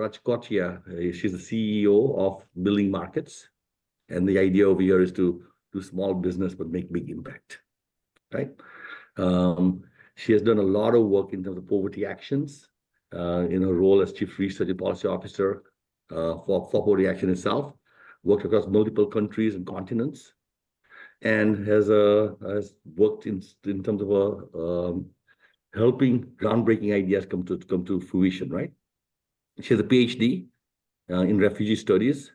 Rajkotia. She's the CEO of Building Markets. And the idea over here is to do small business but make big impact, right? She has done a lot of work in terms of poverty actions in her role as Chief Research and Policy Officer for poverty action itself, worked across multiple countries and continents, and has worked in terms of helping groundbreaking ideas come to fruition, right? She has a PhD in refugee studies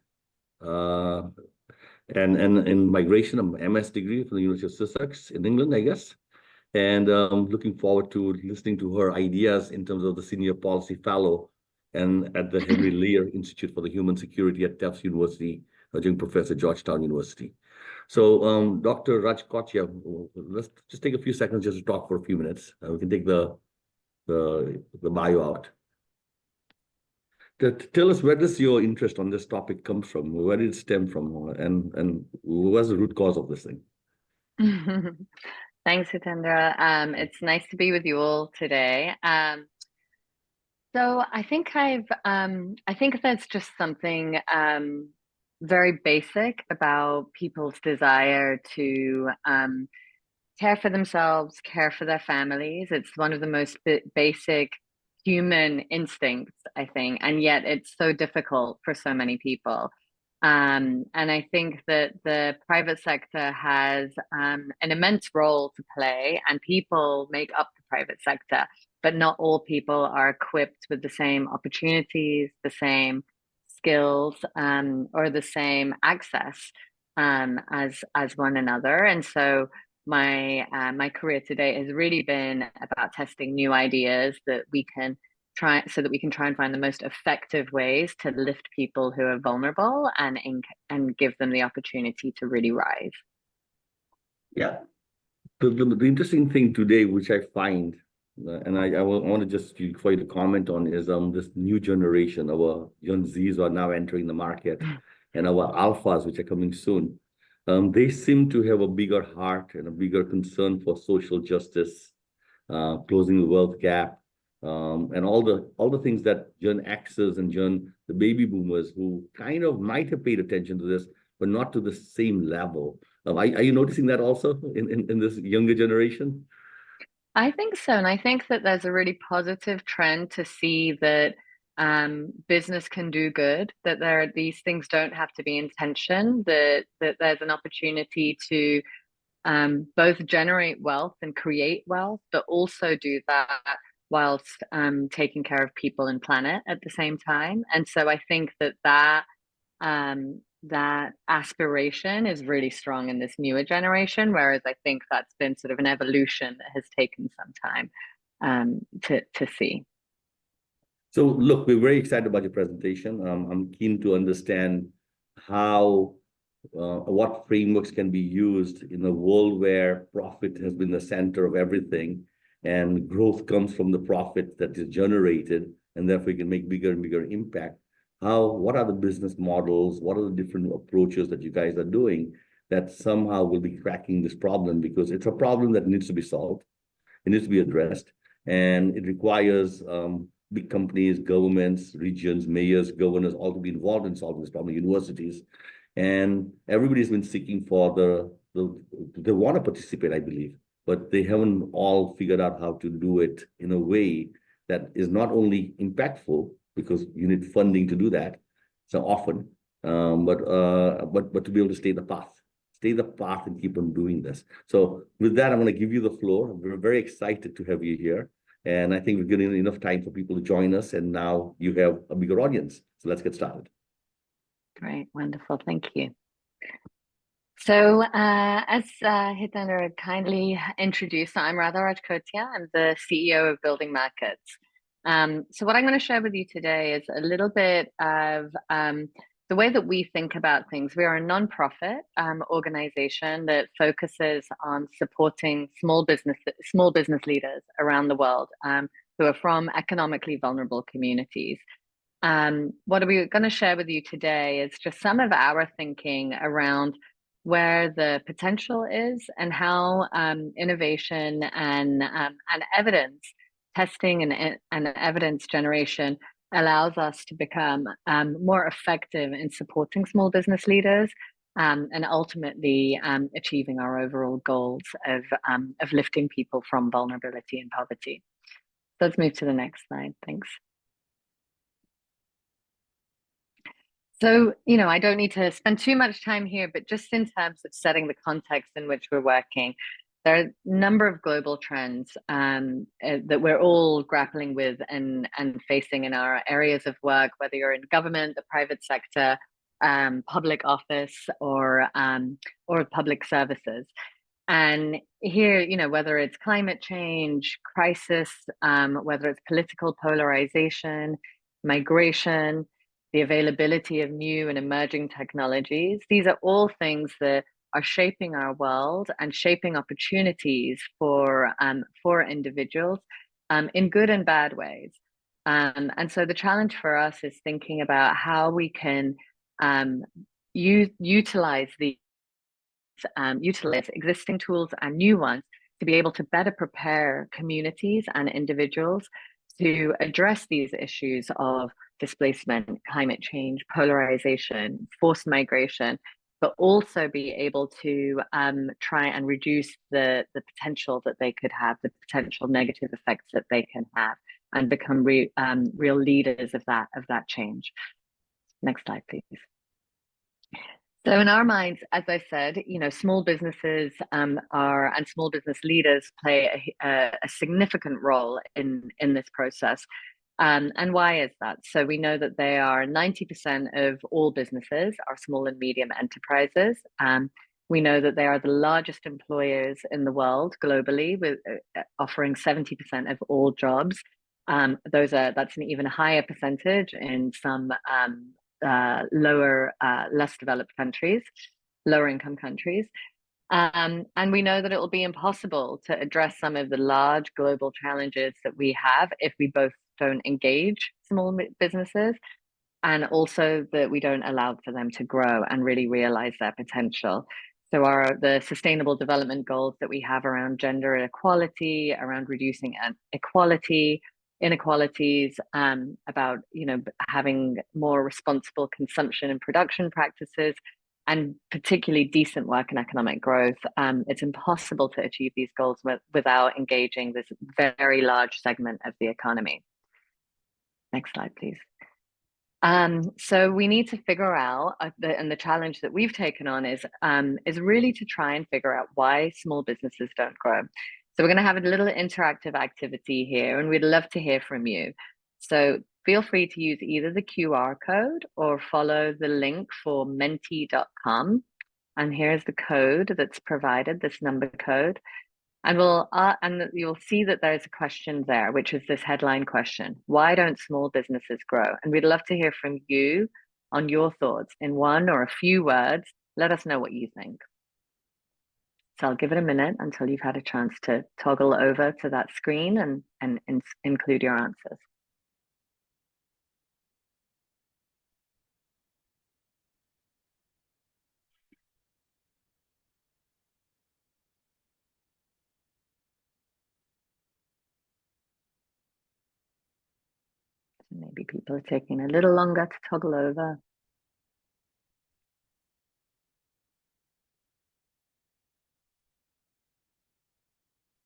and in migration, an MS degree from the University of Sussex in England, I guess. And looking forward to listening to her ideas in terms of the Senior Policy Fellow and at the Henry Lear Institute for the Human Security at Tufts University, adjunct professor, Georgetown University. So Dr. Rajkotia, let's just take a few seconds just to talk for a few minutes. We can take the bio out. Tell us, where does your interest on this topic come from? Where did it stem from? And what's the root cause of this thing? Thanks, Hitendra. It's nice to be with you all today. So I think I think there's just something very basic about people's desire to care for themselves, care for their families. It's one of the most basic human instincts, I think, and yet it's so difficult for so many people. And I think that the private sector has an immense role to play, and people make up the private sector, but not all people are equipped with the same opportunities, the same skills, or the same access as one another. And so my career today has really been about testing new ideas that we can try and find the most effective ways to lift people who are vulnerable and give them the opportunity to really rise. Yeah. The interesting thing today, which I find, and I want to just for you to comment on, is this new generation. Our Gen Zs are now entering the market, and our alphas, which are coming soon. They seem to have a bigger heart and a bigger concern for social justice, closing the wealth gap, and all the things that Gen Xers and the baby boomers, who kind of might have paid attention to this, but not to the same level. Are you noticing that also in this younger generation? I think so. And I think that there's a really positive trend to see that business can do good, that these things don't have to be in tension, that there's an opportunity to both generate wealth and create wealth, but also do that whilst taking care of people and planet at the same time. And so I think that aspiration is really strong in this newer generation, whereas I think that's been sort of an evolution that has taken some time to see. So look, we're very excited about your presentation. I'm keen to understand how what frameworks can be used in a world where profit has been the center of everything, and growth comes from the profit that is generated, and therefore you can make bigger and bigger impact. What are the business models? What are the different approaches that you guys are doing that somehow will be cracking this problem? Because it's a problem that needs to be solved. It needs to be addressed. And it requires big companies, governments, regions, mayors, governors, all to be involved in solving this problem, universities. And everybody's been seeking for they want to participate, I believe, but they haven't all figured out how to do it in a way that is not only impactful, because you need funding to do that so often, but to be able to stay the path and keep on doing this. So with that, I'm going to give you the floor. We're very excited to have you here. And I think we're getting enough time for people to join us. And now you have a bigger audience. So let's get started. Great. Wonderful. Thank you. So as Hitendra kindly introduced, I'm Radha Rajkotia. I'm the CEO of Building Markets. So what I'm going to share with you today is a little bit of the way that we think about things. We are a nonprofit organization that focuses on supporting small business leaders around the world who are from economically vulnerable communities. What are we going to share with you today is just some of our thinking around where the potential is and how innovation and evidence testing and evidence generation allows us to become more effective in supporting small business leaders and ultimately achieving our overall goals of lifting people from vulnerability and poverty. So let's move to the next slide. Thanks. So, I don't need to spend too much time here, but just in terms of setting the context in which we're working, there are a number of global trends that we're all grappling with and facing in our areas of work, whether you're in government, the private sector, public office, or public services. And here, whether it's climate change, crisis, whether it's political polarization, migration, the availability of new and emerging technologies, these are all things that are shaping our world and shaping opportunities for individuals in good and bad ways. And so the challenge for us is thinking about how we can utilize existing tools and new ones to be able to better prepare communities and individuals to address these issues of displacement, climate change, polarization, forced migration, but also be able to try and reduce the potential that they could have, the potential negative effects that they can have, and become real leaders of that change. Next slide, please. So in our minds, as I said, small businesses and small business leaders play a significant role in this process. And why is that? So we know that they are 90% of all businesses are small and medium enterprises. We know that they are the largest employers in the world globally, with offering 70% of all jobs. That's an even higher percentage in some less developed countries, lower income countries. And we know that it will be impossible to address some of the large global challenges that we have if we both don't engage small businesses, and also that we don't allow for them to grow and really realize their potential. So the sustainable development goals that we have around gender equality, around reducing inequalities, about having more responsible consumption and production practices, and particularly decent work and economic growth. It's impossible to achieve these goals without engaging this very large segment of the economy. Next slide, please. So we need to figure out, and the challenge that we've taken on is really to try and figure out why small businesses don't grow. So we're going to have a little interactive activity here, and we'd love to hear from you. So feel free to use either the QR code or follow the link for menti.com. And here's the code that's provided, this number code. And you'll see that there's a question there, which is this headline question: why don't small businesses grow? And we'd love to hear from you on your thoughts in one or a few words. Let us know what you think. So I'll give it a minute until you've had a chance to toggle over to that screen and include your answers. Maybe people are taking a little longer to toggle over.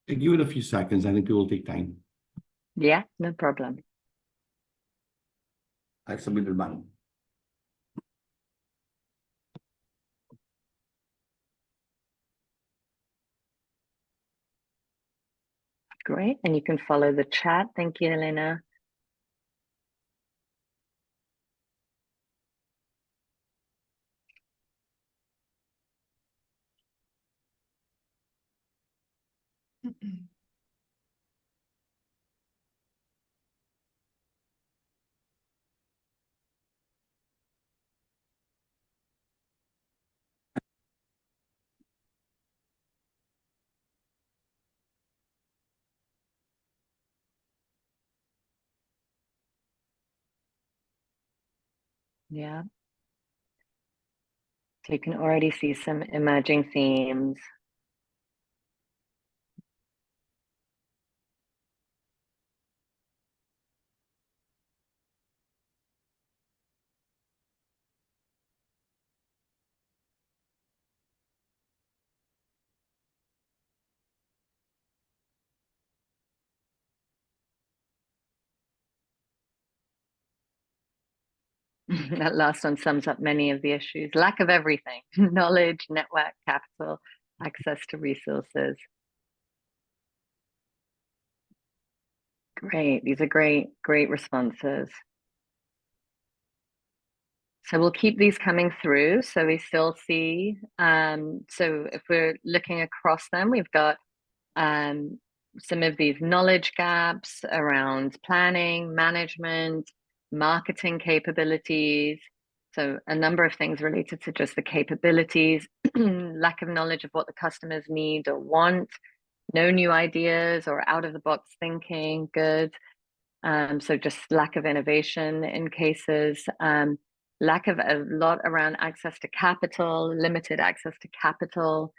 Give it a few seconds. I think it will take time. Yeah, no problem. I've submitted mine. Great. And you can follow the chat. Thank you, Elena. Yeah. So you can already see some emerging themes. That last one sums up many of the issues. Lack of everything: knowledge, network, capital, access to resources. Great. These are great responses. So we'll keep these coming through. So we still see, so if we're looking across them, we've got some of these knowledge gaps around planning, management, marketing capabilities. So a number of things related to just the capabilities, lack of knowledge of what the customers need or want, no new ideas or out of the box thinking, good. So just lack of innovation in cases, lack of a lot around access to capital, limited access to capital,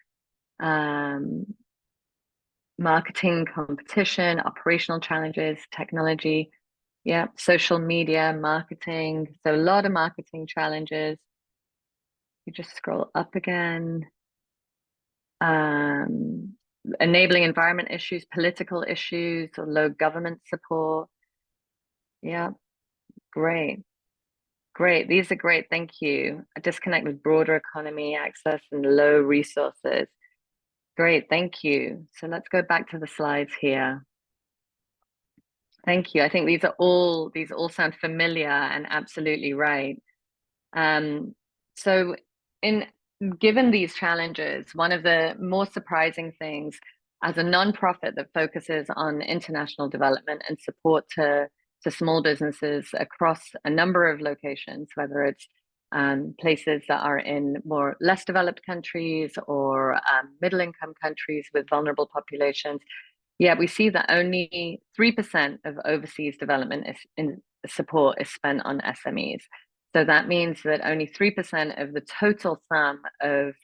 marketing, competition, operational challenges, technology, yeah, social media, marketing. So a lot of marketing challenges. You just scroll up again. Enabling environment issues, political issues, or low government support. Yeah, great. Great. These are great. Thank you. A disconnect with broader economy, access, and low resources. Great. Thank you. So let's go back to the slides here. Thank you. I think these all sound familiar and absolutely right. So given these challenges, one of the more surprising things as a nonprofit that focuses on international development and support to small businesses across a number of locations, whether it's places that are in more less developed countries or middle income countries with vulnerable populations, yeah, we see that only 3% of overseas development support is spent on SMEs. So that means that only 3% of the total sum of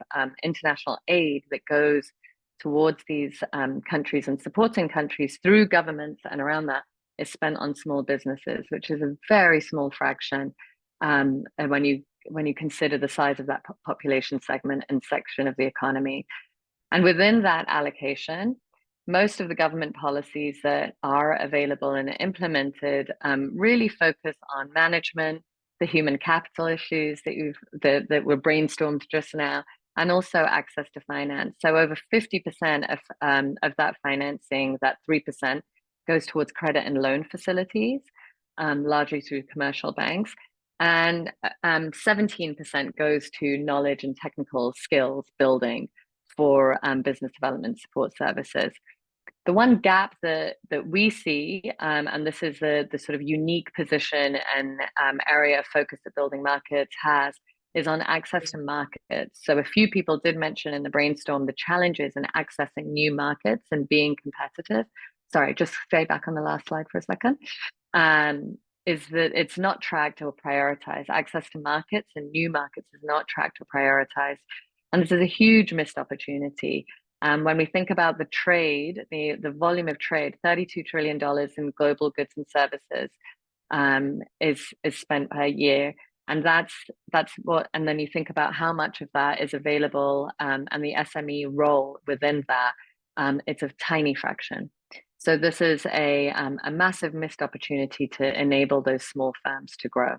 international aid that goes towards these countries and supporting countries through governments and around that is spent on small businesses, which is a very small fraction. And when you consider the size of that population segment and section of the economy. And within that allocation, most of the government policies that are available and implemented really focus on management, the human capital issues that were brainstormed just now, and also access to finance. So over 50% of that financing, that 3%, goes towards credit and loan facilities, largely through commercial banks. And 17% goes to knowledge and technical skills building for business development support services. The one gap that we see, and this is the sort of unique position and area of focus that Building Markets has, is on access to markets. So a few people did mention in the brainstorm the challenges in accessing new markets and being competitive. Sorry, just stay back on the last slide for a second. Is that it's not tracked or prioritized. Access to markets and new markets is not tracked or prioritized. And this is a huge missed opportunity. When we think about the trade, the volume of trade, $32 trillion in global goods and services is spent per year. And that's what, and then you think about how much of that is available and the SME role within that, it's a tiny fraction. So this is a massive missed opportunity to enable those small firms to grow.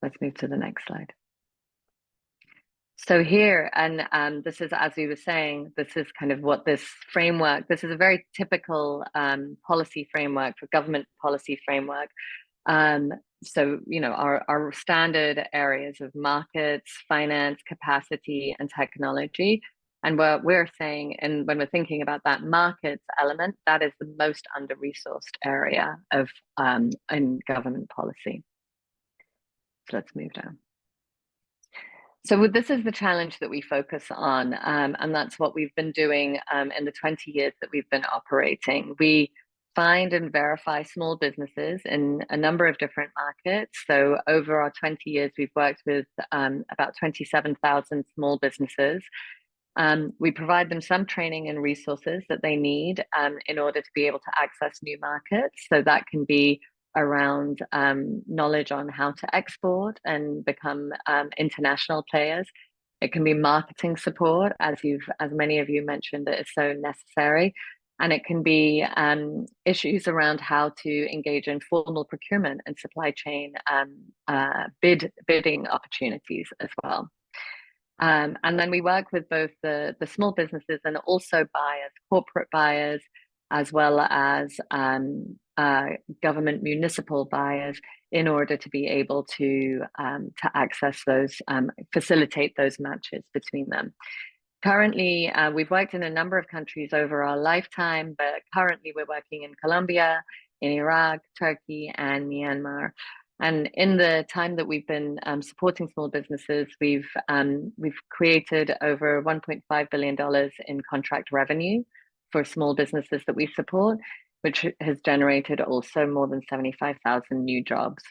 Let's move to the next slide. So here, and this is, as we were saying, this is kind of what this framework, this is a very typical policy framework for government policy framework. So, you know, our standard areas of markets, finance, capacity, and technology. And what we're saying, and when we're thinking about that markets element, that is the most under-resourced area of in government policy. So let's move down. So this is the challenge that we focus on, and that's what we've been doing in the 20 years that we've been operating. We find and verify small businesses in a number of different markets. So over our 20 years, we've worked with about 27,000 small businesses. We provide them some training and resources that they need in order to be able to access new markets. So that can be around knowledge on how to export and become international players. It can be marketing support, as many of you mentioned, that is so necessary. And it can be issues around how to engage in formal procurement and supply chain bidding opportunities as well. And then we work with both the small businesses and also buyers, corporate buyers, as well as government municipal buyers, in order to be able to access those, facilitate those matches between them. Currently, we've worked in a number of countries over our lifetime, but currently we're working in Colombia, in Iraq, Turkey, and Myanmar. And in the time that we've been supporting small businesses, we've created over $1.5 billion in contract revenue for small businesses that we support, which has generated also more than 75,000 new jobs.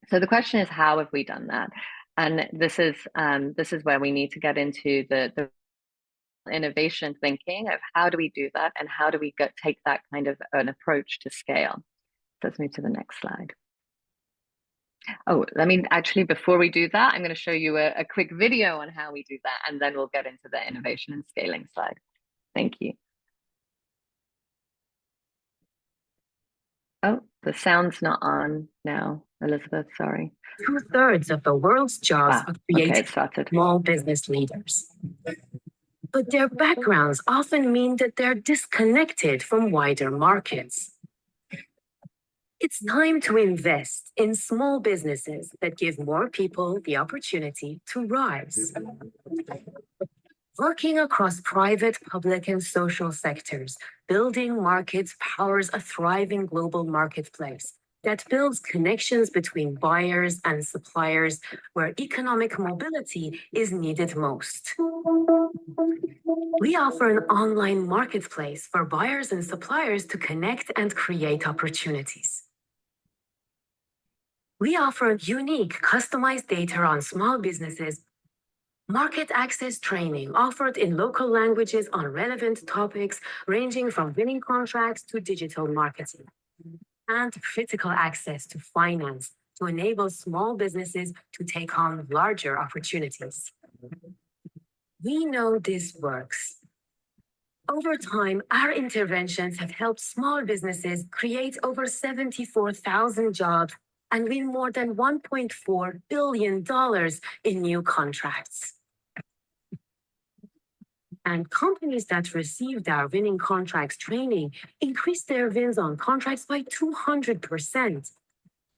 So the question is, how have we done that? And this is where we need to get into the innovation thinking of how do we do that, and how do we take that kind of an approach to scale. Let's move to the next slide. Oh, actually, before we do that, I'm going to show you a quick video on how we do that, and then we'll get into the innovation and scaling slide. Thank you. Oh, the sound's not on now, Elizabeth, sorry. 2/3 of the world's jobs are created by small business leaders. But their backgrounds often mean that they're disconnected from wider markets. It's time to invest in small businesses that give more people the opportunity to rise. Working across private, public, and social sectors, building markets powers a thriving global marketplace that builds connections between buyers and suppliers where economic mobility is needed most. We offer an online marketplace for buyers and suppliers to connect and create opportunities. We offer unique, customized data on small businesses, market access training offered in local languages on relevant topics ranging from winning contracts to digital marketing, and critical access to finance to enable small businesses to take on larger opportunities. We know this works. Over time, our interventions have helped small businesses create over 74,000 jobs and win more than $1.4 billion in new contracts. And companies that received our winning contracts training increased their wins on contracts by 200%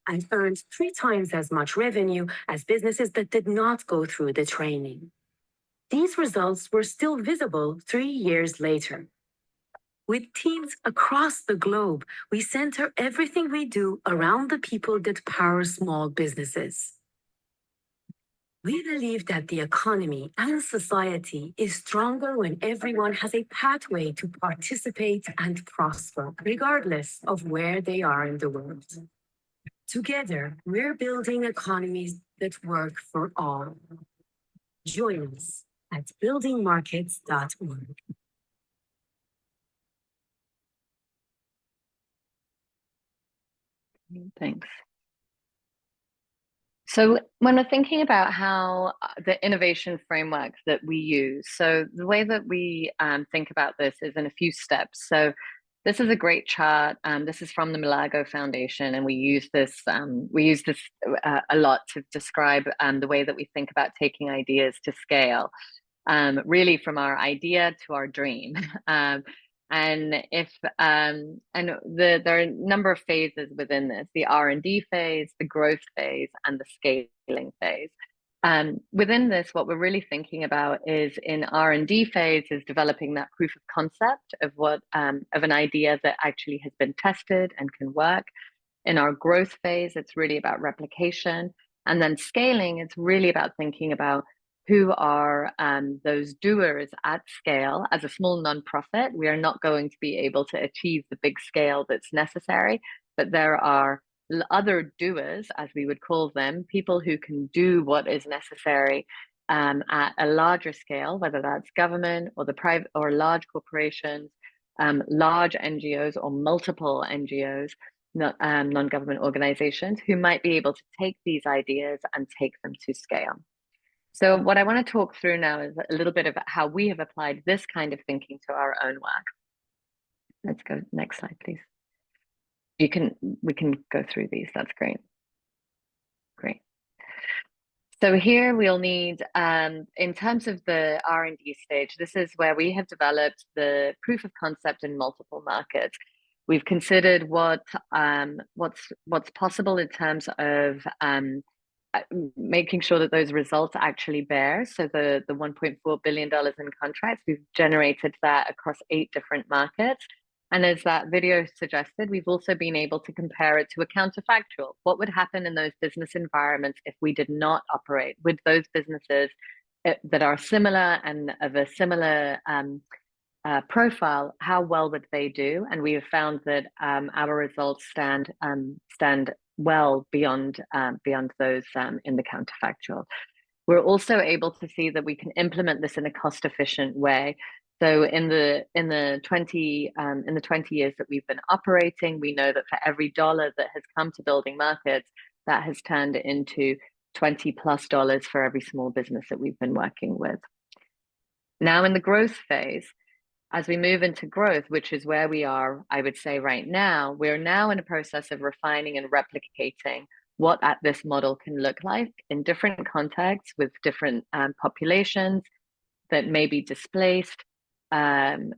and earned 3 times as much revenue as businesses that did not go through the training. These results were still visible 3 years later. With teams across the globe, we center everything we do around the people that power small businesses. We believe that the economy and society is stronger when everyone has a pathway to participate and prosper, regardless of where they are in the world. Together, we're building economies that work for all. Join us at buildingmarkets.org. Thanks. So when we're thinking about how the innovation framework that we use, so the way that we think about this is in a few steps. So this is a great chart. This is from the Milagro Foundation, and we use this a lot to describe the way that we think about taking ideas to scale, really from our idea to our dream. And there are a number of phases within this: the R&D phase, the growth phase, and the scaling phase. Within this, what we're really thinking about is in R&D phase is developing that proof of concept of an idea that actually has been tested and can work. In our growth phase, it's really about replication, and then scaling. It's really about thinking about who are those doers at scale. As a small nonprofit, we are not going to be able to achieve the big scale that's necessary, but there are other doers, as we would call them, people who can do what is necessary at a larger scale, whether that's government or the private or large corporations, large NGOs or multiple NGOs, non-government organizations, who might be able to take these ideas and take them to scale. So what I want to talk through now is a little bit about how we have applied this kind of thinking to our own work. Let's go next slide, please. We can go through these. That's great. Great. So here we'll need, in terms of the R&D stage, this is where we have developed the proof of concept in multiple markets. We've considered what's possible in terms of making sure that those results actually bear. So the $1.4 billion in contracts, we've generated that across 8 different markets. And as that video suggested, we've also been able to compare it to a counterfactual. What would happen in those business environments if we did not operate with those businesses that are similar and of a similar profile? How well would they do? And we have found that our results stand well beyond those in the counterfactual. We're also able to see that we can implement this in a cost-efficient way. So in the 20 years that we've been operating, we know that for every dollar that has come to building markets, that has turned into $20+ for every small business that we've been working with. Now in the growth phase, as we move into growth, which is where we are, I would say right now, we're now in a process of refining and replicating what this model can look like in different contexts with different populations that may be displaced,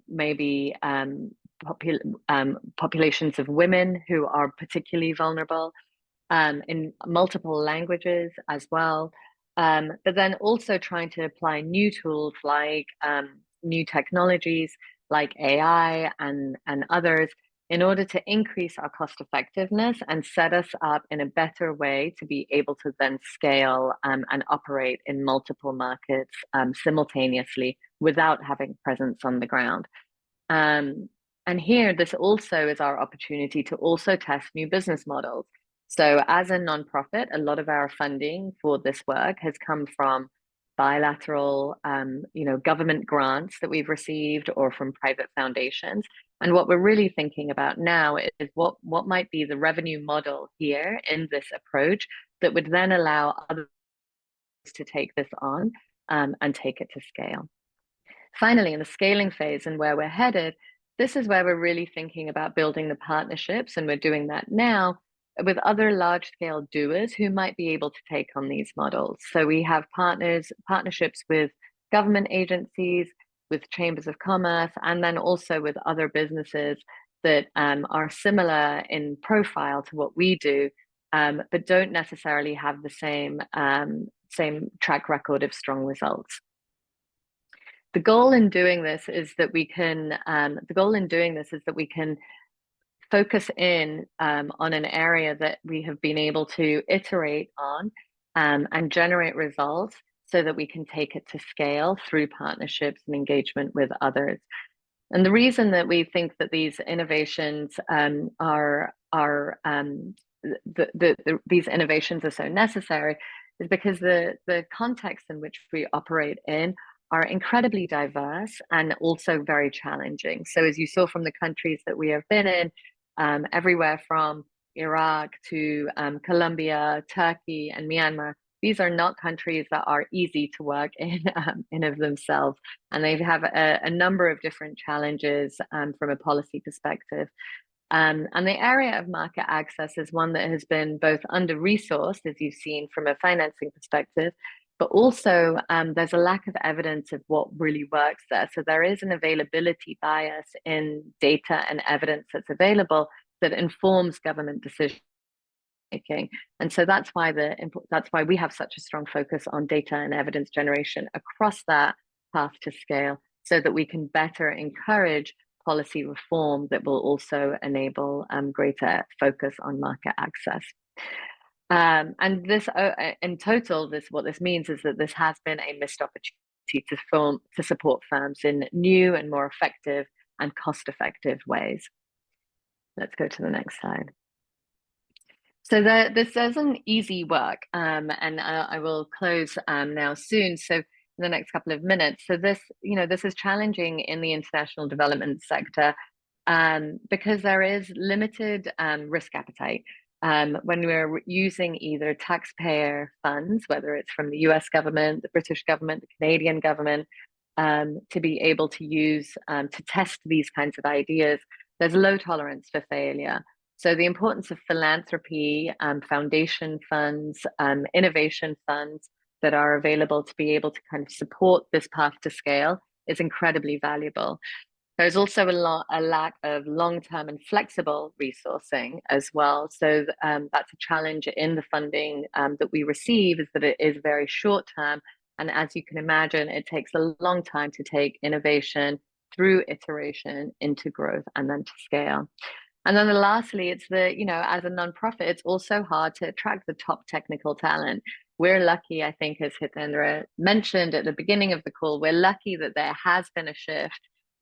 maybe populations of women who are particularly vulnerable, in multiple languages as well, but then also trying to apply new tools like new technologies like AI and others in order to increase our cost effectiveness and set us up in a better way to be able to then scale and operate in multiple markets simultaneously without having presence on the ground. And here, this also is our opportunity to also test new business models. So as a nonprofit, a lot of our funding for this work has come from bilateral, government grants that we've received or from private foundations. And what we're really thinking about now is what might be the revenue model here in this approach that would then allow others to take this on and take it to scale. Finally, in the scaling phase and where we're headed, this is where we're really thinking about building the partnerships, and we're doing that now with other large-scale doers who might be able to take on these models. So we have partnerships with government agencies, with chambers of commerce, and then also with other businesses that are similar in profile to what we do, but don't necessarily have the same track record of strong results. The goal in doing this is that we can focus in on an area that we have been able to iterate on and generate results so that we can take it to scale through partnerships and engagement with others. And the reason that we think that these innovations these innovations are so necessary is because the context in which we operate in are incredibly diverse and also very challenging. So as you saw from the countries that we have been in, everywhere from Iraq to Colombia, Turkey, and Myanmar, these are not countries that are easy to work in of themselves. And they have a number of different challenges from a policy perspective. And the area of market access is one that has been both under-resourced, as you've seen from a financing perspective, but also there's a lack of evidence of what really works there. So there is an availability bias in data and evidence that's available that informs government decision making. And so that's why we have such a strong focus on data and evidence generation across that path to scale, so that we can better encourage policy reform that will also enable greater focus on market access. And this, in total, what this means is that this has been a missed opportunity to support firms in new and more effective and cost-effective ways. Let's go to the next slide. So this isn't easy work, and I will close now soon. So in the next couple of minutes. So this is challenging in the international development sector because there is limited risk appetite. When we're using either taxpayer funds, whether it's from the US government, the British government, the Canadian government, to be able to use to test these kinds of ideas, there's low tolerance for failure. So the importance of philanthropy, foundation funds, innovation funds that are available to be able to kind of support this path to scale is incredibly valuable. There's also a lack of long-term and flexible resourcing as well. So that's a challenge in the funding that we receive, is that it is very short-term. And as you can imagine, it takes a long time to take innovation through iteration into growth and then to scale. And then lastly, it's as a nonprofit, it's also hard to attract the top technical talent. We're lucky, I think, as Hitendra mentioned at the beginning of the call, we're lucky that there has been a shift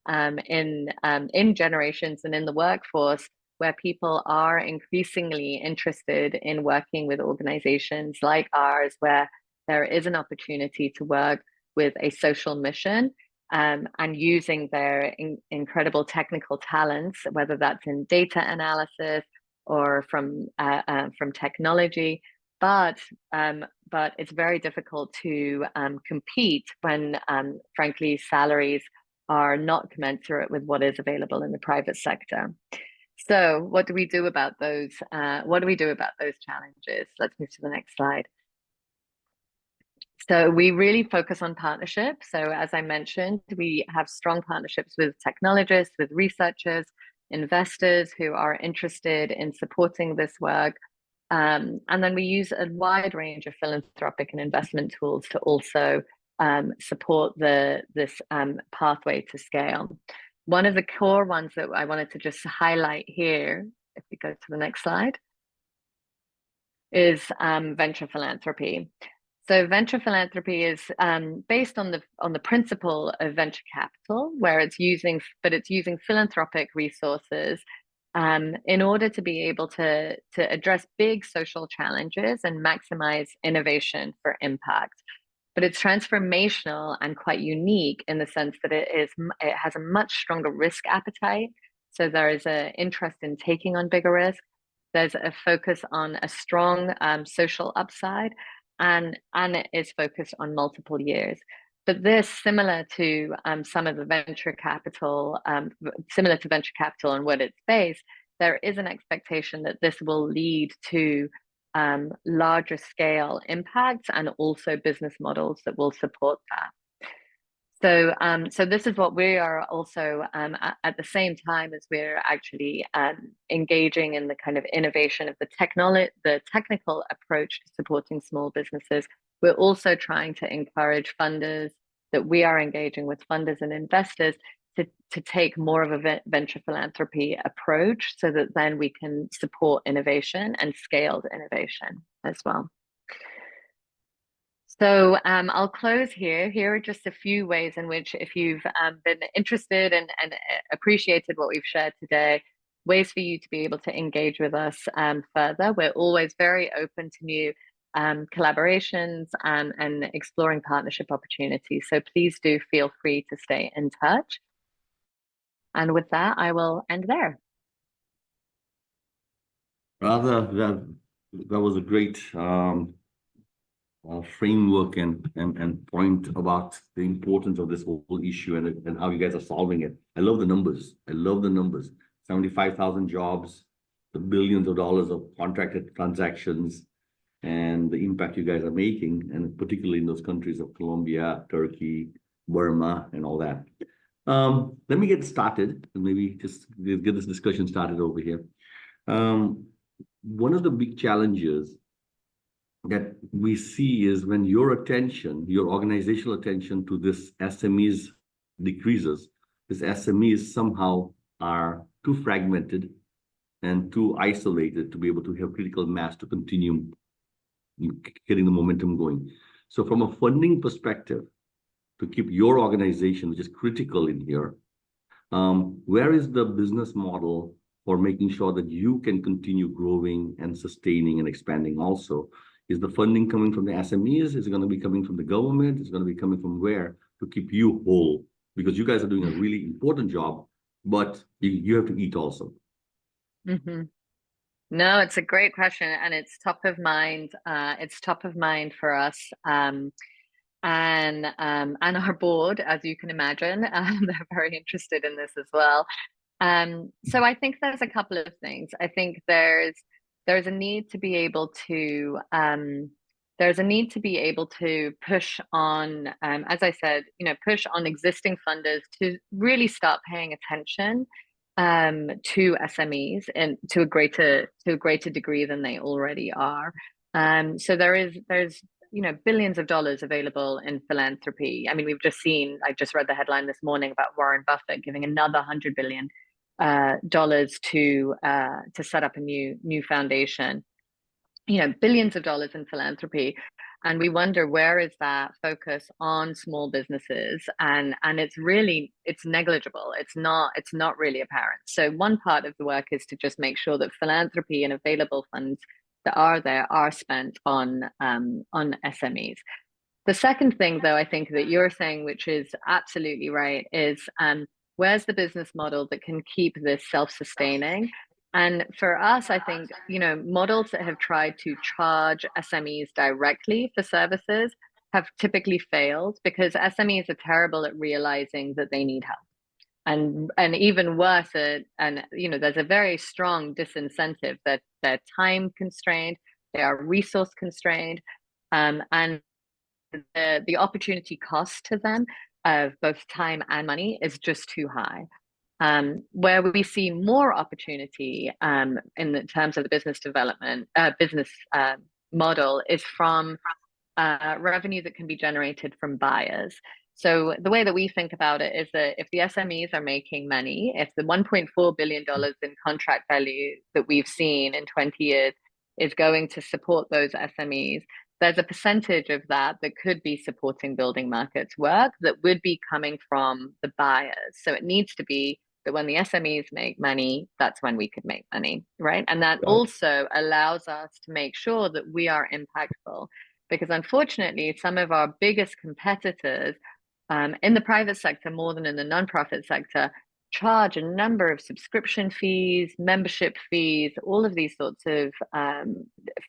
in generations and in the workforce, where people are increasingly interested in working with organizations like ours, where there is an opportunity to work with a social mission, and using their incredible technical talents, whether that's in data analysis or from technology. But it's very difficult to compete when, frankly, salaries are not commensurate with what is available in the private sector. So what do we do about those? What do we do about those challenges? Let's move to the next slide. So we really focus on partnerships. So as I mentioned, we have strong partnerships with technologists, with researchers, investors who are interested in supporting this work. And then we use a wide range of philanthropic and investment tools to also support this pathway to scale. One of the core ones that I wanted to just highlight here, if we go to the next slide, is venture philanthropy. So venture philanthropy is based on the principle of venture capital, where it's using philanthropic resources in order to be able to address big social challenges and maximize innovation for impact. But it's transformational and quite unique in the sense that it has a much stronger risk appetite. So there is an interest in taking on bigger risk. There's a focus on a strong social upside, and it is focused on multiple years. But this, similar to some of the venture capital, similar to venture capital and what it's based, there is an expectation that this will lead to larger scale impacts and also business models that will support that. So this is what we are also at the same time as we're actually engaging in the kind of innovation of the technical approach to supporting small businesses. We're also trying to encourage funders, that we are engaging with funders and investors to take more of a venture philanthropy approach, so that then we can support innovation and scaled innovation as well. So I'll close here. Here are just a few ways in which, if you've been interested and appreciated what we've shared today, ways for you to be able to engage with us further. We're always very open to new collaborations and exploring partnership opportunities. So please do feel free to stay in touch. And with that, I will end there. Radha, that was a great framework and point about the importance of this whole issue and how you guys are solving it. I love the numbers. 75,000 jobs, the billions of dollars of contracted transactions, and the impact you guys are making, and particularly in those countries of Colombia, Turkey, Burma, and all that. Let me get started and maybe just get this discussion started over here. One of the big challenges that we see is when your organizational attention to this SMEs decreases, this SMEs somehow are too fragmented and too isolated to be able to have critical mass to continue getting the momentum going. So from a funding perspective, to keep your organization, which is critical in here, where is the business model for making sure that you can continue growing and sustaining and expanding also? Is the funding coming from the SMEs? Is it going to be coming from the government? Is it going to be coming from where to keep you whole? Because you guys are doing a really important job, but you have to eat also. Mm-hmm. No, it's a great question, and it's top of mind. It's top of mind for us, and our board, as you can imagine. They're very interested in this as well. So I think there's a couple of things. I think there's a need to be able to push on, as I said, push on existing funders to really start paying attention to SMEs and to a greater degree than they already are. So there's billions of dollars available in philanthropy. I mean, I just read the headline this morning about Warren Buffett giving another $100 billion to set up a new foundation. Billions of dollars in philanthropy, and we wonder, where is that focus on small businesses? And it's negligible. It's not really apparent. So one part of the work is to just make sure that philanthropy and available funds that are there are spent on SMEs. The second thing, though, I think that you're saying, which is absolutely right, is where's the business model that can keep this self-sustaining? And for us, I think, models that have tried to charge SMEs directly for services have typically failed, because SMEs are terrible at realizing that they need help. And even worse, there's a very strong disincentive that they're time constrained, they are resource constrained, and the opportunity cost to them of both time and money is just too high. Where we see more opportunity in the terms of the business development model is from revenue that can be generated from buyers. So the way that we think about it is that if the SMEs are making money, if the $1.4 billion in contract value that we've seen in 20 years is going to support those SMEs, there's a percentage of that could be supporting building markets work that would be coming from the buyers. So it needs to be that when the SMEs make money, that's when we could make money, right? And that also allows us to make sure that we are impactful, because unfortunately, some of our biggest competitors in the private sector, more than in the nonprofit sector, charge a number of subscription fees, membership fees, all of these sorts of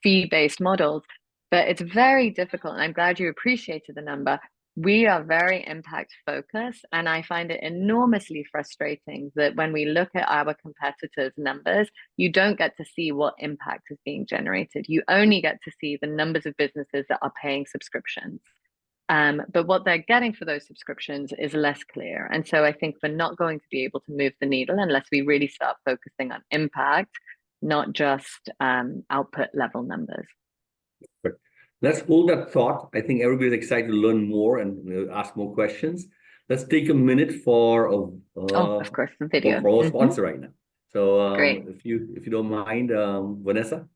fee-based models. But it's very difficult, and I'm glad you appreciated the number. We are very impact focused, and I find it enormously frustrating that when we look at our competitors' numbers, you don't get to see what impact is being generated. You only get to see the numbers of businesses that are paying subscriptions. But what they're getting for those subscriptions is less clear. And so I think we're not going to be able to move the needle unless we really start focusing on impact, not just output level numbers. Let's hold that thought. I think everybody's excited to learn more and ask more questions. Let's take a minute for of course, the video for our sponsor right now. So Great. if you don't mind, Vanessa.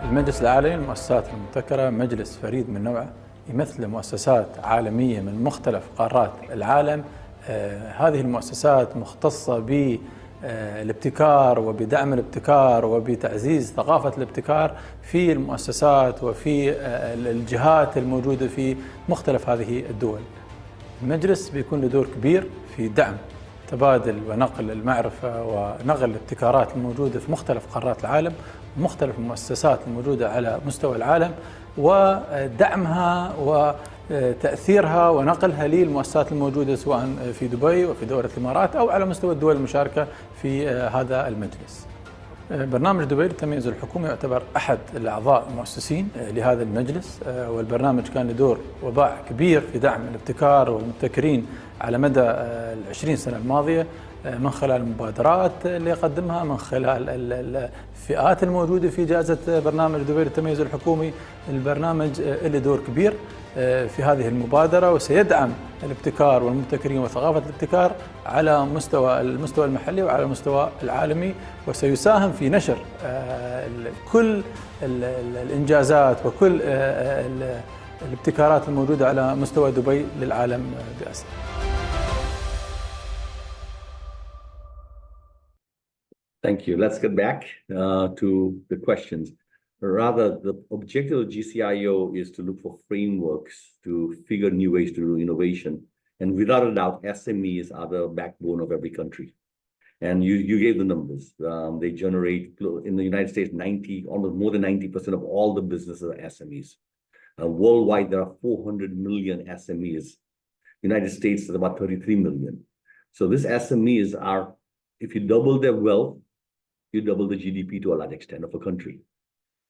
المجلس العالمي للمؤسسات المبتكرة مجلس فريد من نوعه، يمثل مؤسسات عالمية من مختلف قارات العالم. هذه المؤسسات مختصة بالابتكار وبدعم الابتكار وبتعزيز ثقافة الابتكار في المؤسسات وفي الجهات الموجودة في مختلف هذه الدول. المجلس بيكون له دور كبير في دعم تبادل ونقل المعرفة ونقل الابتكارات الموجودة في مختلف قارات العالم ومختلف المؤسسات الموجودة على مستوى العالم، ودعمها وتأثيرها ونقلها للمؤسسات الموجودة سواء في دبي وفي دولة الإمارات أو على مستوى الدول المشاركة في هذا المجلس. برنامج دبي للتميز الحكومي يعتبر أحد الأعضاء المؤسسين لهذا المجلس، والبرنامج كان له دور وباع كبير في دعم الابتكار والمبتكرين على مدى ال20 سنة الماضية، من خلال المبادرات اللي يقدمها، من خلال الفئات الموجودة في جائزة برنامج دبي للتميز الحكومي. البرنامج له دور كبير في هذه المبادرة، وسيدعم الابتكار والمبتكرين وثقافة الابتكار على المستوى المحلي وعلى المستوى العالمي، وسيساهم في نشر كل الإنجازات وكل الابتكارات الموجودة على مستوى دبي للعالم بأسره. Thank you. Let's get back to the questions. Rather, the objective of GCIO is to look for frameworks to figure new ways to do innovation. And without a doubt, SMEs are the backbone of every country. And you gave the numbers. They generate in the United States almost more than 90% of all the businesses are SMEs. Worldwide, there are 400 million SMEs. United States is about 33 million. So these SMEs are, if you double their wealth, you double the GDP to a large extent of a country.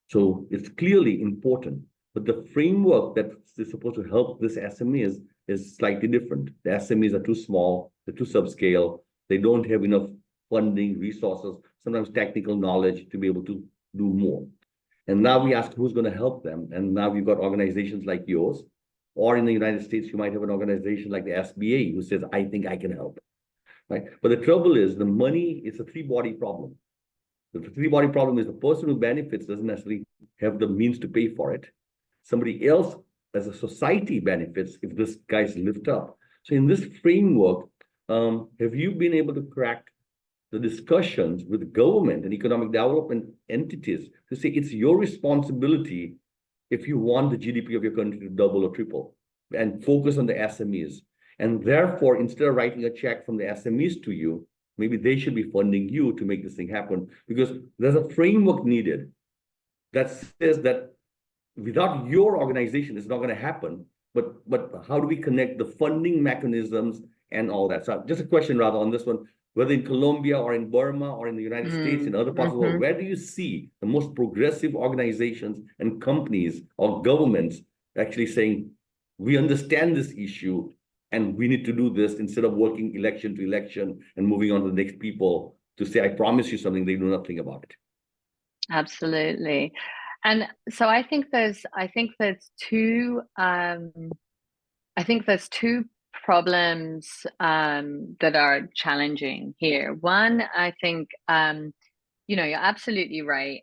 So it's clearly important, but the framework that is supposed to help this SME is slightly different. The SMEs are too small, they're too subscale, they don't have enough funding, resources, sometimes technical knowledge to be able to do more. And now we ask who's going to help them. And now we've got organizations like yours, or in the United States, you might have an organization like the SBA who says, I think I can help. Right? But the trouble is the money is a three-body problem. The three-body problem is the person who benefits doesn't necessarily have the means to pay for it. Somebody else as a society benefits if this guy's lift up. So in this framework, have you been able to crack the discussions with government and economic development entities to say it's your responsibility if you want the GDP of your country to double or triple, and focus on the SMEs? And therefore, instead of writing a check from the SMEs to you, maybe they should be funding you to make this thing happen, because there's a framework needed that says that without your organization, it's not going to happen. But how do we connect the funding mechanisms and all that? So just a question rather on this one, whether in Colombia or in Burma or in the United States, in other parts of the world, where do you see the most progressive organizations and companies or governments actually saying, we understand this issue and we need to do this, instead of working election to election and moving on to the next people to say, I promise you something, they do nothing about it? Absolutely. And so I think there's two problems that are challenging here. One, I think you're absolutely right.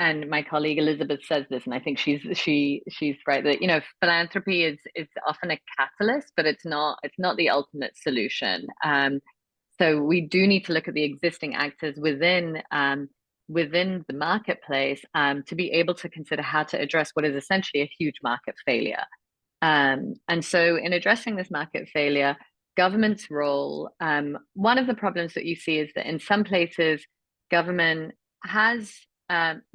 And my colleague Elizabeth says this, and I think she's right, that philanthropy is often a catalyst, but it's not the ultimate solution. So we do need to look at the existing actors within the marketplace to be able to consider how to address what is essentially a huge market failure. And so in addressing this market failure, government's role, one of the problems that you see is that in some places, government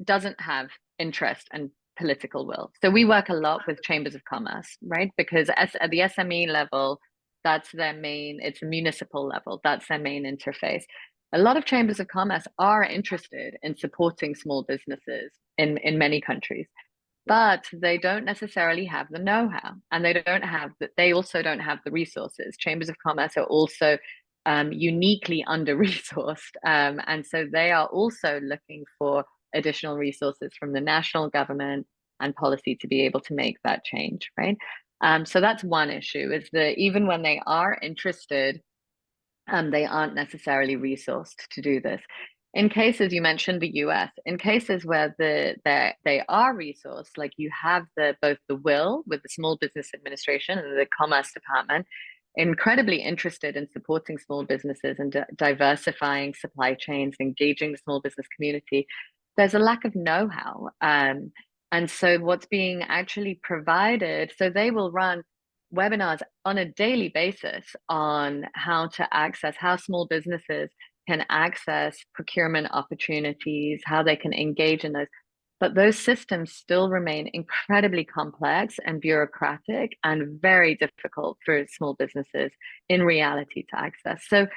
doesn't have interest and political will. So we work a lot with chambers of commerce, right? Because at the SME level, that's their main, it's a municipal level, that's their main interface. A lot of chambers of commerce are interested in supporting small businesses in many countries, but they don't necessarily have the know-how, and they also don't have the resources. Chambers of commerce are also uniquely under-resourced, and so they are also looking for additional resources from the national government and policy to be able to make that change, right? So that's one issue, is that even when they are interested, they aren't necessarily resourced to do this. In cases, you mentioned the US, in cases where they are resourced, like you have both the will with the Small Business Administration and the Commerce Department, incredibly interested in supporting small businesses and diversifying supply chains, engaging the small business community, there's a lack of know-how. And so what's being actually provided, so they will run webinars on a daily basis on how small businesses can access procurement opportunities, how they can engage in those. But those systems still remain incredibly complex and bureaucratic and very difficult for small businesses in reality to access. So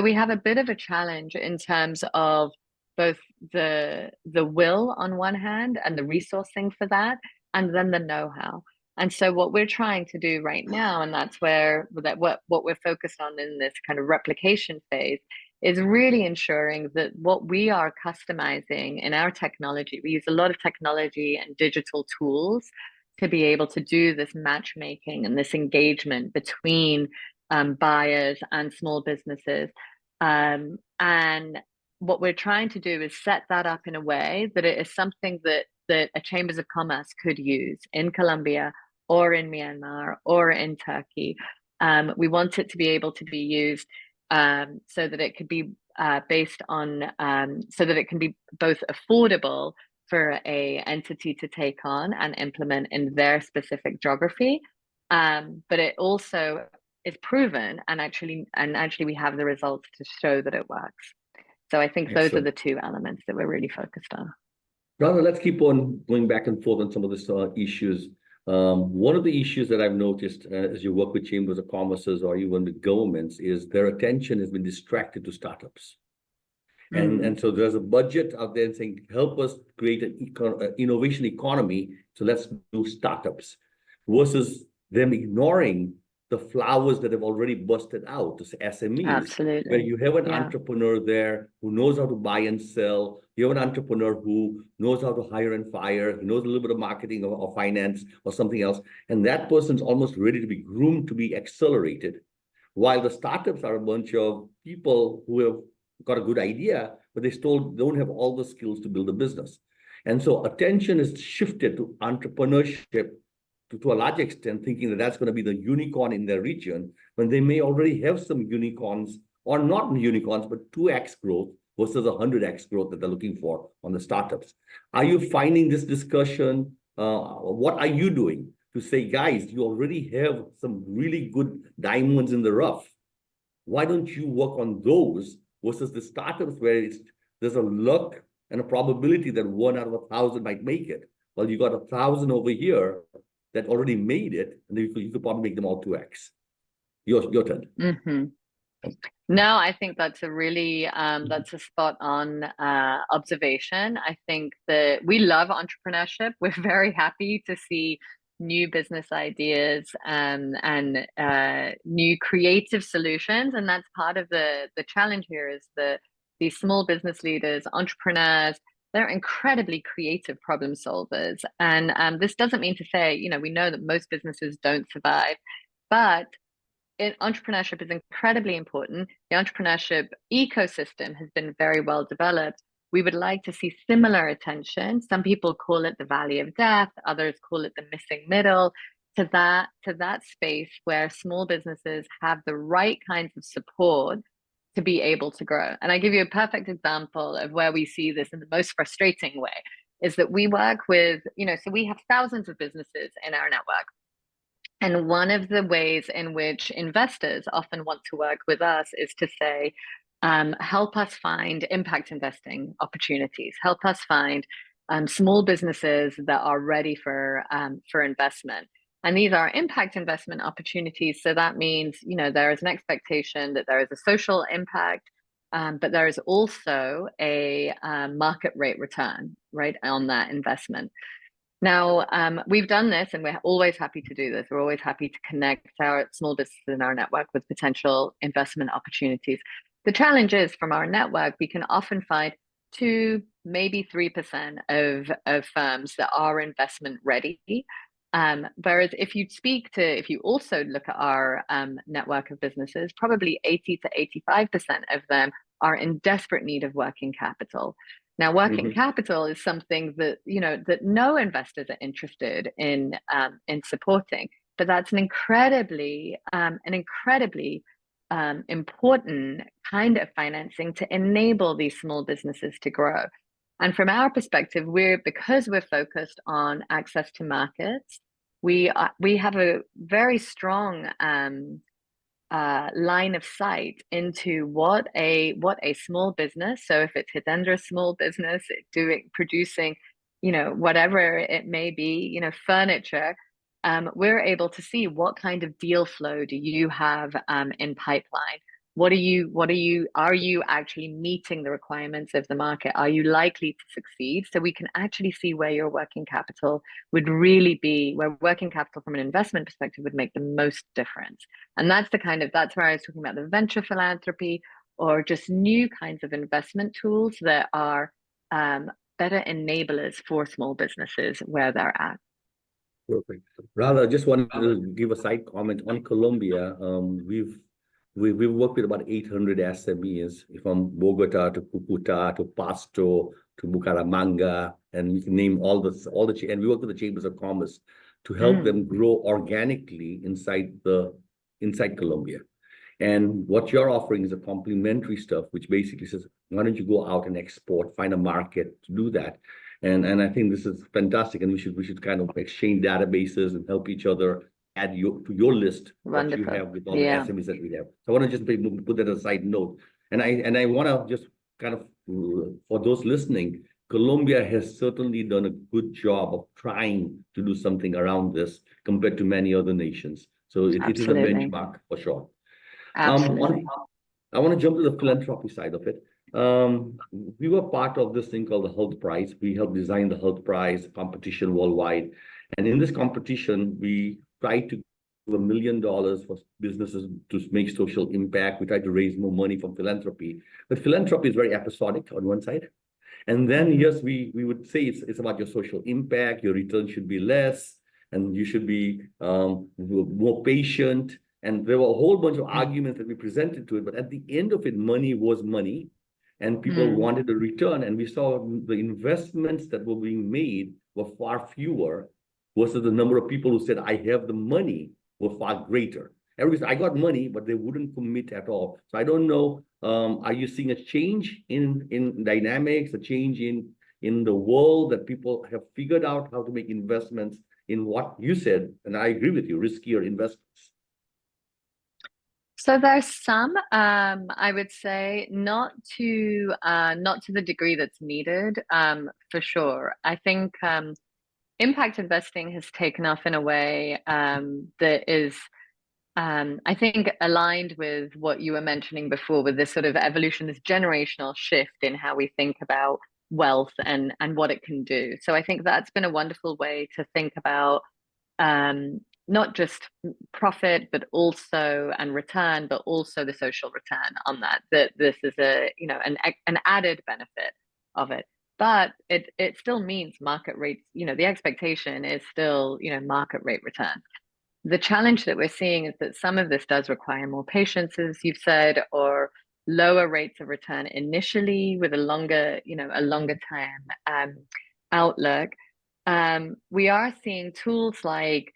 we have a bit of a challenge in terms of both the will on one hand and the resourcing for that, and then the know-how. And so what we're trying to do right now, and that's where what we're focused on in this kind of replication phase, is really ensuring that what we are customizing in our technology, we use a lot of technology and digital tools to be able to do this matchmaking and this engagement between buyers and small businesses. And what we're trying to do is set that up in a way that it is something that a chambers of commerce could use in Colombia or in Myanmar or in Turkey. We want it to be able to be used so that it could be based on, so that it can be both affordable for a entity to take on and implement in their specific geography, but it also is proven, and actually we have the results to show that it works. So I think those are the two elements that we're really focused on. Radha, let's keep on going back and forth on some of these issues. One of the issues that I've noticed as you work with chambers of commerces or even with governments is their attention has been distracted to startups. And so there's a budget out there saying, help us create an innovation economy. So let's do startups, versus them ignoring the flowers that have already busted out, the SMEs. Absolutely. Where you have an entrepreneur there who knows how to buy and sell. You have an entrepreneur who knows how to hire and fire, who knows a little bit of marketing or finance or something else. And that person's almost ready to be groomed to be accelerated. While the startups are a bunch of people who have got a good idea, but they still don't have all the skills to build a business. And so attention is shifted to entrepreneurship to a large extent, thinking that that's going to be the unicorn in their region, when they may already have some unicorns, or not unicorns, but 2x growth versus 100x growth that they're looking for on the startups. Are you finding this discussion? What are you doing to say, guys, you already have some really good diamonds in the rough? Why don't you work on those versus the startups where there's a luck and a probability that 1 out of 1,000 might make it? Well, you got 1,000 over here that already made it, and you could probably make them all 2x. Your turn. No, I think that's a really that's a spot on observation. I think that we love entrepreneurship. We're very happy to see new business ideas and new creative solutions, and that's part of the challenge here. Is that these small business leaders, entrepreneurs, they're incredibly creative problem solvers. And this doesn't mean to say, we know that most businesses don't survive, but entrepreneurship is incredibly important. The entrepreneurship ecosystem has been very well developed. We would like to see similar attention. Some people call it the valley of death, others call it the missing middle, to that space where small businesses have the right kinds of support to be able to grow. And I give you a perfect example of where we see this in the most frustrating way, is that we work with, so we have thousands of businesses in our network. And one of the ways in which investors often want to work with us is to say, help us find impact investing opportunities, help us find small businesses that are ready for investment. And these are impact investment opportunities. So that means, there is an expectation that there is a social impact, but there is also a market rate return, right, on that investment. Now, we've done this, and we're always happy to do this. We're always happy to connect our small businesses in our network with potential investment opportunities. The challenge is, from our network, we can often find 2, maybe 3% of firms that are investment ready. Whereas if you also look at our network of businesses, probably 80 to 85% of them are in desperate need of working capital. Now, working capital is something that that no investors are interested in supporting, but that's an incredibly important kind of financing to enable these small businesses to grow. And from our perspective, because we're focused on access to markets, we have a very strong line of sight into what a small business. So if it's Hitendra's small business, producing, whatever it may be, furniture, we're able to see what kind of deal flow do you have in pipeline. Are you actually meeting the requirements of the market? Are you likely to succeed? So we can actually see where your working capital would really be, where working capital from an investment perspective would make the most difference. And that's where I was talking about the venture philanthropy, or just new kinds of investment tools that are better enablers for small businesses where they're at. Perfect. Radha, I just wanted to give a side comment on Colombia. We've worked with about 800 SMEs, from Bogota to Cucuta to Pasto to Bucaramanga, and you can name all the and we work with the chambers of commerce to help them grow organically inside Colombia. And what you're offering is a complementary stuff, which basically says, why don't you go out and export, find a market to do that? And I think this is fantastic, and we should kind of exchange databases and help each other add to your list what you Wonderful. have with all Yeah. the SMEs that we have. So I want to just put that as a side note. And I want to just kind of, for those listening, Colombia has certainly done a good job of trying to do something around this compared to many other nations. So it is a Absolutely. benchmark for sure. Absolutely. I want to jump to the philanthropy side of it. We were part of this thing called the Health Prize. We helped design the Health Prize competition worldwide. And in this competition, we tried to give $1 million for businesses to make social impact. We tried to raise more money from philanthropy. But philanthropy is very episodic on one side. And then, yes, we would say it's about your social impact, your return should be less, and you should be more patient. And there were a whole bunch of arguments that we presented to it. But at the end of it, money was money, and people wanted a return. And we saw the investments that were being made were far fewer versus the number of people who said, I have the money, were far greater. Everybody said, I got money, but they wouldn't commit at all. So I don't know, are you seeing a change in dynamics, a change in the world that people have figured out how to make investments in what you said, and I agree with you, riskier investments? So there's some, I would say, not to the degree that's needed, for sure. I think impact investing has taken off in a way that is, I think, aligned with what you were mentioning before, with this sort of evolution, this generational shift in how we think about wealth and what it can do. So I think that's been a wonderful way to think about not just profit, but also and return, but also the social return on that. That this is a an added benefit of it. But it still means market rates. The expectation is still market rate return. The challenge that we're seeing is that some of this does require more patience, as you've said, or lower rates of return initially with a longer term outlook. We are seeing tools like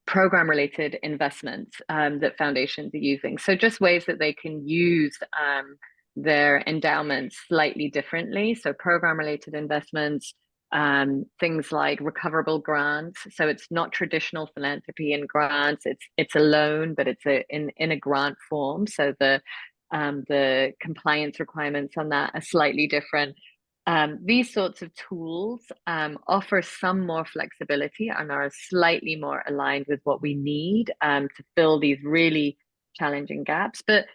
program-related investments that foundations are using. So just ways that they can use their endowments slightly differently. So program-related investments, things like recoverable grants. So it's not traditional philanthropy and grants. It's a loan, but it's in a grant form. So the compliance requirements on that are slightly different. These sorts of tools offer some more flexibility and are slightly more aligned with what we need to fill these really challenging gaps. But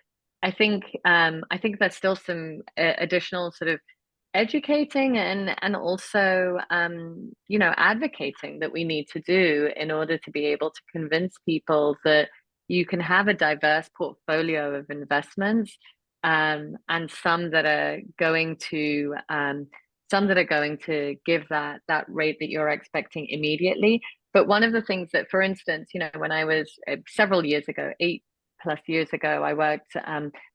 I think there's still some additional sort of educating and also advocating that we need to do in order to be able to convince people that you can have a diverse portfolio of investments, and some that are going to give that rate that you're expecting immediately. But one of the things that, for instance, when I was several years ago, 8+ years ago, I worked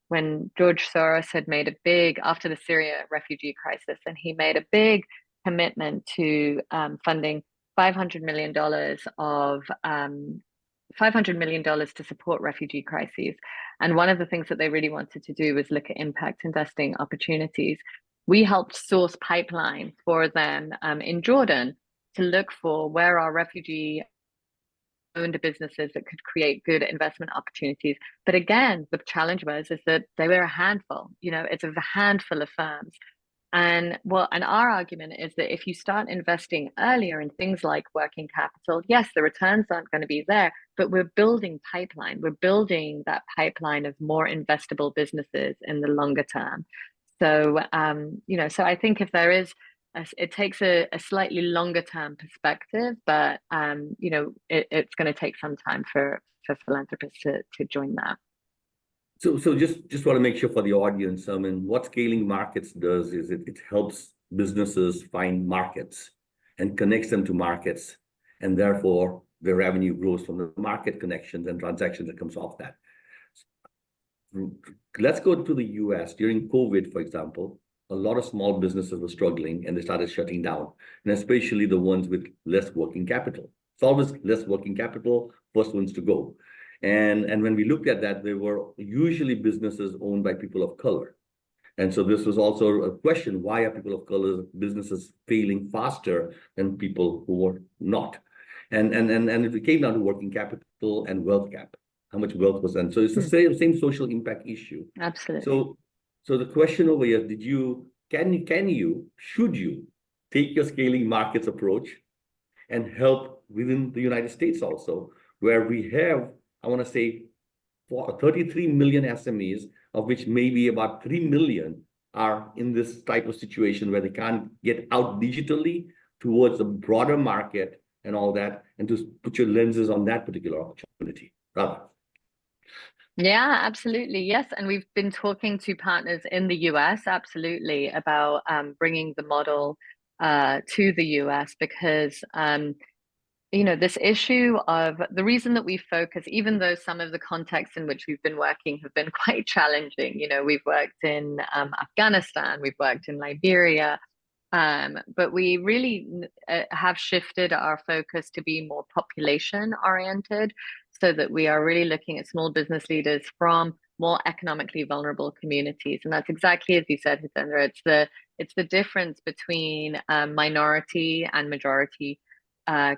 when George Soros had made after the Syria refugee crisis, and he made a big commitment to funding $500 million to support refugee crises. And one of the things that they really wanted to do was look at impact investing opportunities. We helped source pipeline for them in Jordan to look for where our refugee owned businesses that could create good investment opportunities. But again, the challenge is that they were a handful. It's a handful of firms. And our argument is that if you start investing earlier in things like working capital, yes, the returns aren't going to be there, but we're building pipeline. We're building that pipeline of more investable businesses in the longer term. So, so I think if there is, it takes a slightly longer term perspective, but it's going to take some time for philanthropists to join that. So just want to make sure for the audience, what scaling markets does is it helps businesses find markets and connects them to markets, and therefore their revenue grows from the market connections and transactions that comes off that. Let's go to the US. During COVID, for example, a lot of small businesses were struggling and they started shutting down, and especially the ones with less working capital. It's always less working capital, first ones to go. And when we looked at that, they were usually businesses owned by people of color. And so this was also a question, why are people of color businesses failing faster than people who were not? And it came down to working capital and wealth gap, how much wealth was done. So it's the same social impact issue. Absolutely. So the question over here, should you take your scaling markets approach and help within the United States also, where we have, I want to say, 33 million SMEs, of which maybe about 3 million are in this type of situation where they can't get out digitally towards the broader market and all that, and to put your lenses on that particular opportunity. Radha. Yeah, absolutely. Yes. And we've been talking to partners in the US, absolutely, about bringing the model to the US because, this issue of the reason that we focus, even though some of the contexts in which we've been working have been quite challenging, we've worked in Afghanistan, we've worked in Liberia, but we really have shifted our focus to be more population oriented so that we are really looking at small business leaders from more economically vulnerable communities. And that's exactly as you said, Hitendra, it's the difference between minority and majority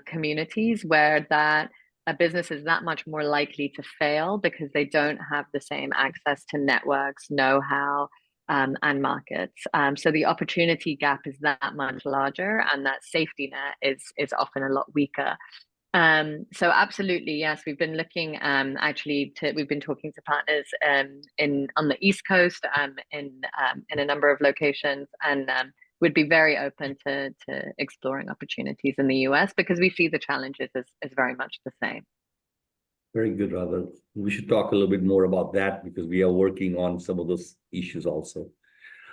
communities where that a business is that much more likely to fail because they don't have the same access to networks, know-how, and markets. So the opportunity gap is that much larger, and that safety net is often a lot weaker. So absolutely, yes, we've been looking we've been talking to partners on the East Coast in a number of locations, and would be very open to exploring opportunities in the US because we see the challenges as very much the same. Very good, Radha. We should talk a little bit more about that because we are working on some of those issues also.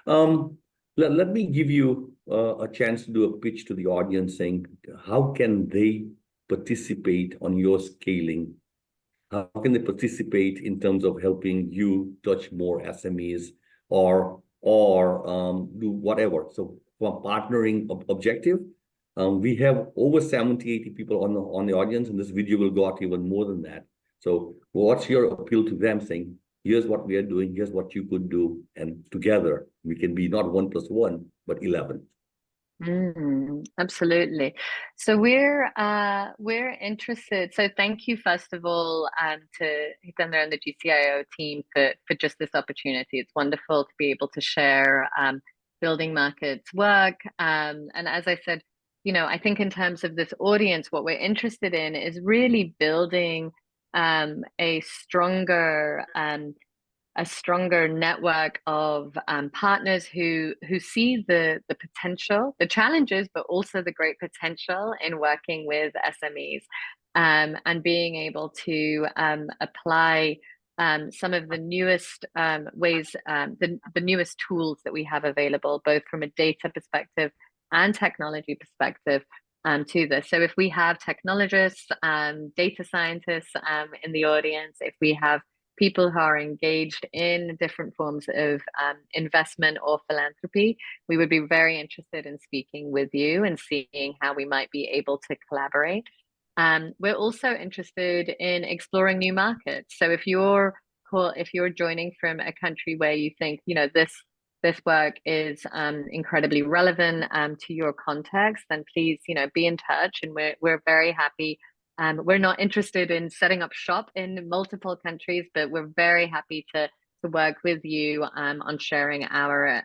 Let me give you a chance to do a pitch to the audience saying, how can they participate on your scaling? How can they participate in terms of helping you touch more SMEs or do whatever? So from partnering objective, we have over 70-80 people on the audience, and this video will go out even more than that. So what's your appeal to them saying, here's what we are doing, here's what you could do, and together we can be not 1 + 1, but 11. Absolutely. So we're interested. So thank you first of all to Hitendra and the GCIO team for just this opportunity. It's wonderful to be able to share building markets work. And as I said, I think in terms of this audience, what we're interested in is really building a stronger network of partners who see the potential, the challenges, but also the great potential in working with SMEs, and being able to apply some of the newest ways, the newest tools that we have available, both from a data perspective and technology perspective, to this. So if we have technologists, data scientists in the audience, if we have people who are engaged in different forms of investment or philanthropy, we would be very interested in speaking with you and seeing how we might be able to collaborate. We're also interested in exploring new markets. So if you're joining from a country where you think, this work is incredibly relevant to your context, then please, be in touch, and we're very happy. We're not interested in setting up shop in multiple countries, but we're very happy to work with you on sharing our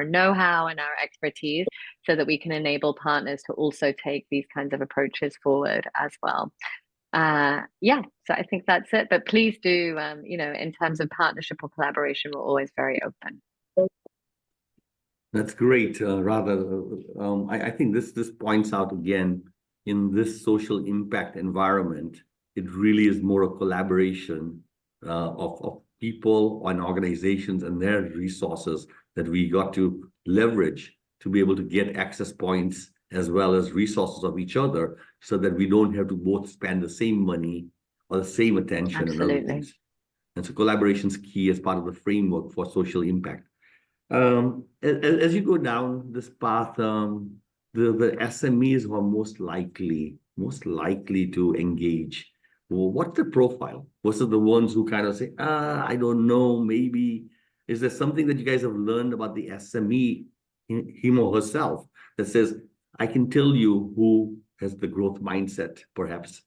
know-how and our expertise so that we can enable partners to also take these kinds of approaches forward as well. So I think that's it. But please do, in terms of partnership or collaboration, we're always very open. That's great, Radha. I think this points out again, in this social impact environment, it really is more a collaboration of people and organizations and their resources that we got to leverage to be able to get access points as well as resources of each other, so that we don't have to both spend the same money or the same attention. Absolutely. And other things. And so collaboration is key as part of the framework for social impact. As you go down this path, the SMEs who are most likely to engage, well, what's the profile? What's the ones who kind of say, I don't know, maybe? Is there something that you guys have learned about the SME, him or herself, that says, I can tell you who has the growth mindset, perhaps,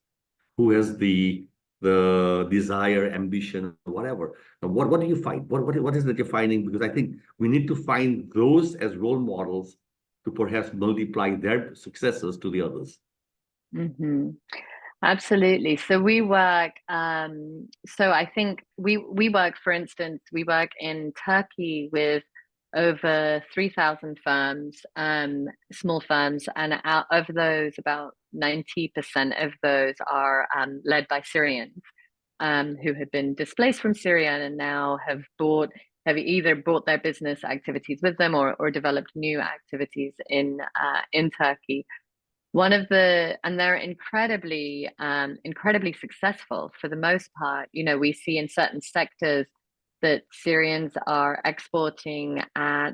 who has the desire, ambition, whatever. What do you find? What is that you're finding? Because I think we need to find those as role models to perhaps multiply their successes to the others. Mm-hmm. Absolutely. So we work, so I think we work, for instance, we work in Turkey with over 3,000 firms, small firms, and out of those, about 90% of those are led by Syrians who had been displaced from Syria and now have either brought their business activities with them or developed new activities in Turkey. And they're incredibly successful for the most part. You know, we see in certain sectors that Syrians are exporting at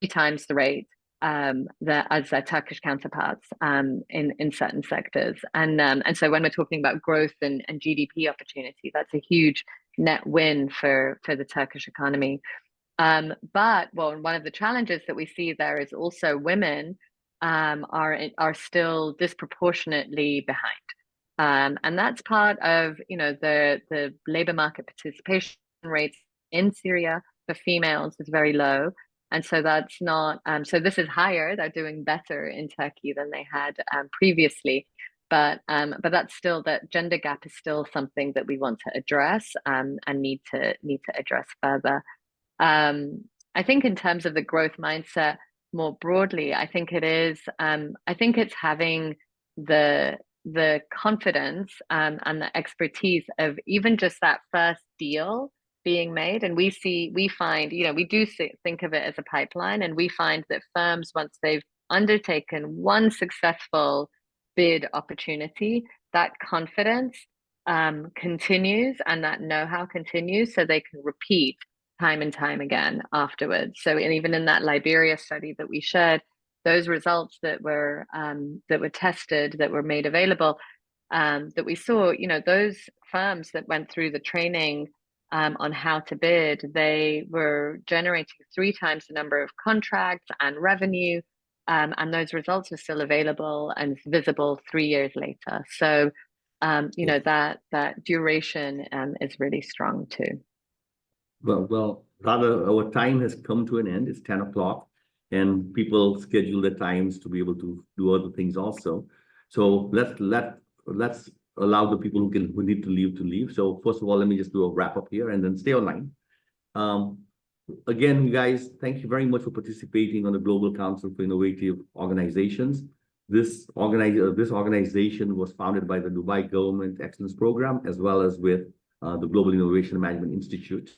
3 times the rate as their Turkish counterparts in certain sectors. And so when we're talking about growth and GDP opportunity, that's a huge net win for the Turkish economy. But one of the challenges that we see there is also women are still disproportionately behind. And that's part of, you know, the labor market participation rates in Syria for females is very low. And so that's not, so this is higher. They're doing better in Turkey than they had previously. But that's still, that gender gap is still something that we want to address and need to address further. I think in terms of the growth mindset more broadly, I think it's having the confidence and the expertise of even just that first deal being made. And we find, you know, we do think of it as a pipeline, and we find that firms, once they've undertaken one successful bid opportunity, that confidence continues and that know-how continues, so they can repeat time and time again afterwards. So, and even in that Liberia study that we shared, those results that were tested, that were made available, that we saw, you know, those firms that went through the training on how to bid, they were generating 3 times the number of contracts and revenue, and those results are still available and visible 3 years later. So, you know, that duration is really strong too. Well, Radha, our time has come to an end. It's 10 o'clock, and people schedule their times to be able to do other things also. So let's allow the people who need to leave. So first of all, let me just do a wrap up here and then stay online. Again, guys, thank you very much for participating on the Global Council for Innovative Organizations. This organization was founded by the Dubai Government Excellence Program, as well as with the Global Innovation Management Institute.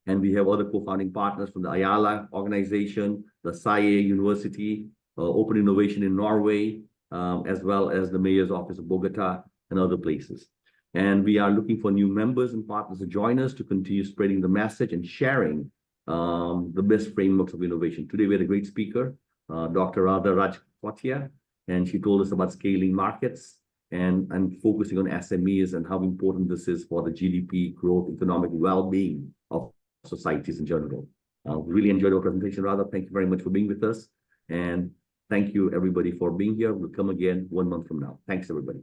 And we have other co-founding partners from the Ayala organization, the SAIE University, Open Innovation in Norway, as well as the Mayor's Office of Bogota and other places. And we are looking for new members and partners to join us to continue spreading the message and sharing the best frameworks of innovation. Today, we had a great speaker, Dr. Radha Rajkotia, and she told us about scaling markets and focusing on SMEs and how important this is for the GDP growth, economic well-being of societies in general. Really enjoyed our presentation, Radha. Thank you very much for being with us. And thank you, everybody, for being here. We'll come again 1 month from now. Thanks, everybody.